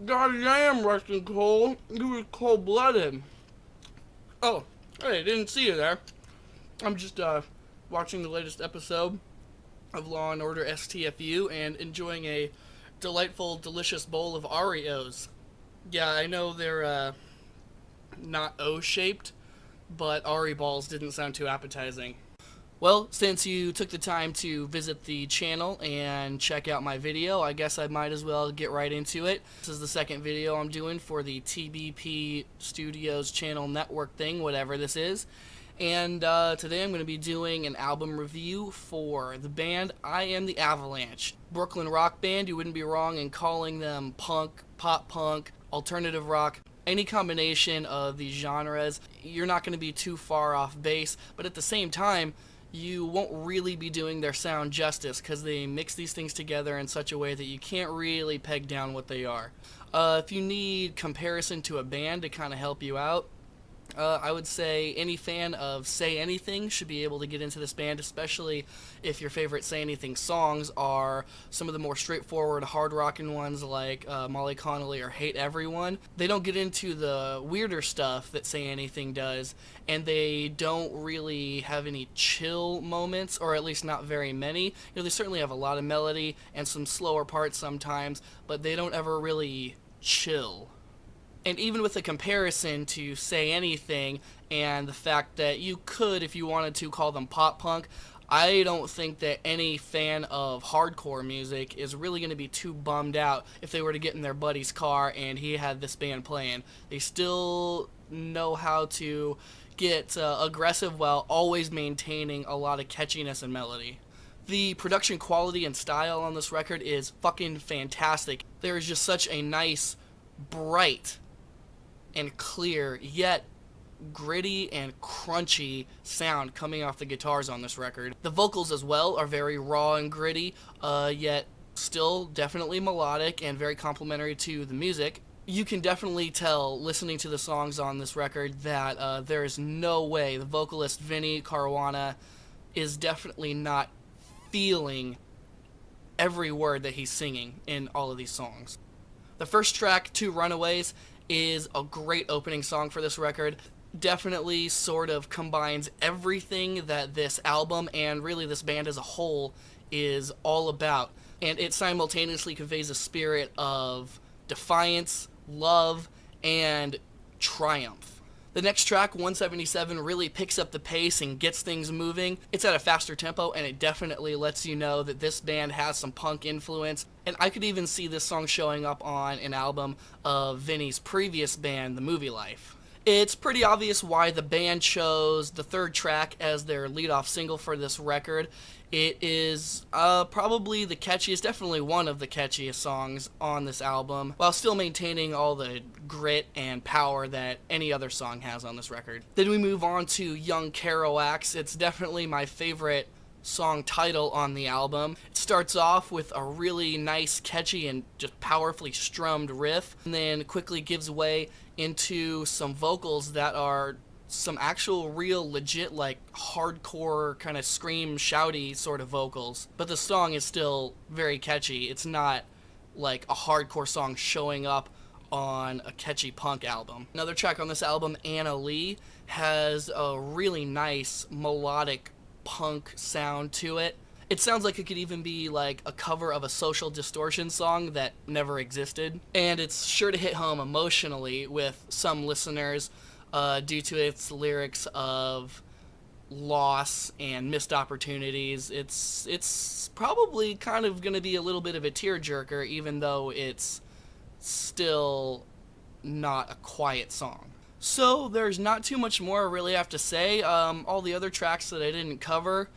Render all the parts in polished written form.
God damn, Rustin Cole. You was cold-blooded. Oh, hey, didn't see you there. I'm just, watching the latest episode of Law and Order STFU and enjoying a delightful, delicious bowl of Oreos. Yeah, I know they're, not O-shaped, but Arry balls didn't sound too appetizing. Well, since you took the time to visit the channel and check out my video, I guess I might as well get right into it. This is the second video I'm doing for the TBP Studios channel network thing, whatever this is. And today I'm going to be doing an album review for the band I Am the Avalanche. Brooklyn rock band, you wouldn't be wrong in calling them punk, pop punk, alternative rock. Any combination of these genres, you're not going to be too far off base, but at the same time, you won't really be doing their sound justice because they mix these things together in such a way that you can't really peg down what they are. If you need comparison to a band to kind of help you out, I would say any fan of Say Anything should be able to get into this band, especially if your favorite Say Anything songs are some of the more straightforward, hard rockin' ones like Molly Connolly or Hate Everyone. They don't get into the weirder stuff that Say Anything does, and they don't really have any chill moments, or at least not very many. You know, they certainly have a lot of melody and some slower parts sometimes, but they don't ever really chill. And even with the comparison to Say Anything and the fact that you could, if you wanted to, call them pop punk, I don't think that any fan of hardcore music is really going to be too bummed out if they were to get in their buddy's car and he had this band playing. They still know how to get aggressive while always maintaining a lot of catchiness and melody. The production quality and style on this record is fucking fantastic. There is just such a nice, bright, and clear, yet gritty and crunchy sound coming off the guitars on this record. The vocals as well are very raw and gritty, yet still definitely melodic and very complimentary to the music. You can definitely tell, listening to the songs on this record, that there is no way the vocalist Vinny Caruana is definitely not feeling every word that he's singing in all of these songs. The first track, Two Runaways, is a great opening song for this record. Definitely sort of combines everything that this album and really this band as a whole is all about. And it simultaneously conveys a spirit of defiance, love, and triumph. The next track, 177, really picks up the pace and gets things moving. It's at a faster tempo, and it definitely lets you know that this band has some punk influence. And I could even see this song showing up on an album of Vinny's previous band, The Movie Life. It's pretty obvious why the band chose the third track as their lead-off single for this record. It is probably the catchiest, definitely one of the catchiest songs on this album, while still maintaining all the grit and power that any other song has on this record. Then we move on to Young Kerouacs. It's definitely my favorite song title on the album. It starts off with a really nice, catchy, and just powerfully strummed riff, and then quickly gives way into some vocals that are some actual real legit like hardcore kind of scream shouty sort of vocals, but the song is still very catchy. It's not like a hardcore song showing up on a catchy punk album. Another track on this album, Anna Lee, has a really nice melodic punk sound to it. It sounds like it could even be like a cover of a Social Distortion song that never existed, and it's sure to hit home emotionally with some listeners due to its lyrics of loss and missed opportunities. It's probably kind of going to be a little bit of a tearjerker, even though it's still not a quiet song. So there's not too much more I really have to say. All the other tracks that I didn't cover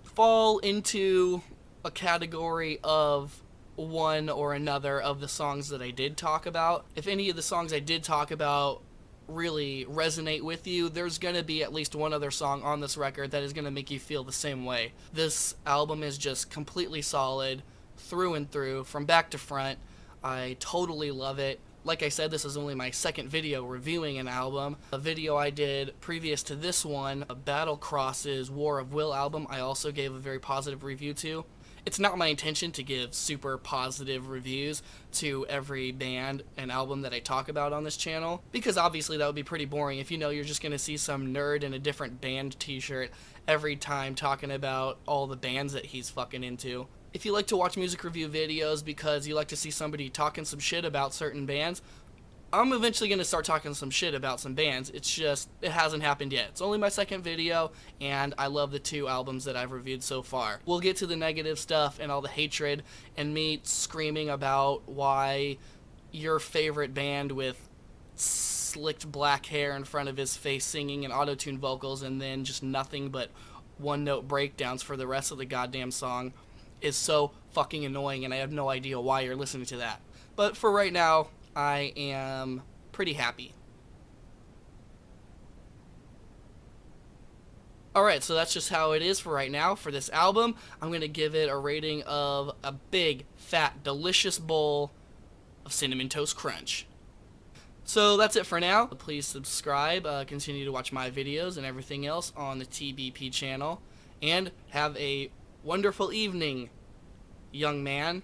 fall into a category of one or another of the songs that I did talk about. If any of the songs I did talk about really resonate with you, there's going to be at least one other song on this record that is going to make you feel the same way. This album is just completely solid through and through, from back to front. I totally love it. Like I said, this is only my second video reviewing an album. A video I did previous to this one, Battle Cross's War of Will album, I also gave a very positive review to. It's not my intention to give super positive reviews to every band and album that I talk about on this channel, because obviously that would be pretty boring if you're just going to see some nerd in a different band t-shirt every time talking about all the bands that he's fucking into. If you like to watch music review videos because you like to see somebody talking some shit about certain bands, I'm eventually going to start talking some shit about some bands. It's just, it hasn't happened yet. It's only my second video, and I love the 2 albums that I've reviewed so far. We'll get to the negative stuff and all the hatred and me screaming about why your favorite band with slicked black hair in front of his face singing and auto-tune vocals and then just nothing but one-note breakdowns for the rest of the goddamn song is so fucking annoying, and I have no idea why you're listening to that. But for right now, I am pretty happy. Alright, so that's just how it is for right now. For this album, I'm going to give it a rating of a big, fat, delicious bowl of Cinnamon Toast Crunch. So that's it for now. Please subscribe, continue to watch my videos and everything else on the TBP channel, and have a wonderful evening, young man.